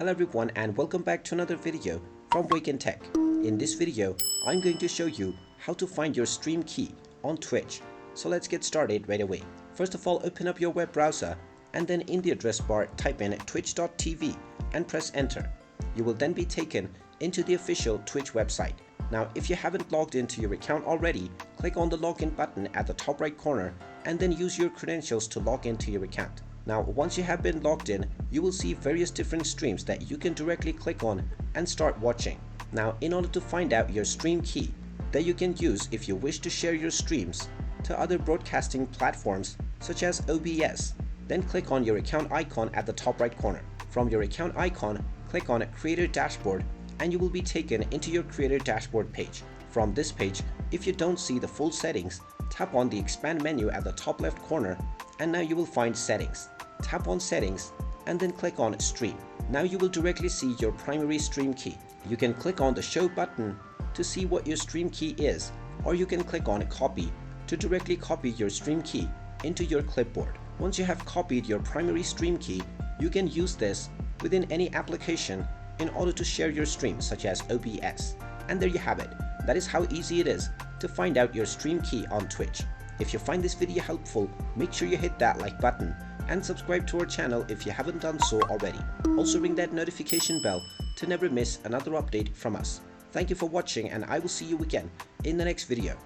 Hello everyone and welcome back to another video from Wake&Tech. In this video, I'm going to show you how to find your stream key on Twitch. So let's get started right away. First of all, open up your web browser and then in the address bar type in twitch.tv and press enter. You will then be taken into the official Twitch website. Now if you haven't logged into your account already, click on the login button at the top right corner and then use your credentials to log into your account. Now once you have been logged in, you will see various different streams that you can directly click on and start watching. Now in order to find out your stream key that you can use if you wish to share your streams to other broadcasting platforms such as OBS, then click on your account icon at the top right corner. From your account icon, click on Creator Dashboard and you will be taken into your Creator Dashboard page. From this page, if you don't see the full settings, tap on the expand menu at the top left corner and now you will find settings. Tap on settings and then click on stream. Now you will directly see your primary stream key. You can click on the show button to see what your stream key is, or you can click on copy to directly copy your stream key into your clipboard. Once you have copied your primary stream key, you can use this within any application in order to share your streams such as OBS. And there you have it. That is how easy it is to find out your stream key on Twitch. If you find this video helpful, make sure you hit that like button and subscribe to our channel if you haven't done so already. Also ring that notification bell to never miss another update from us. Thank you for watching and I will see you again in the next video.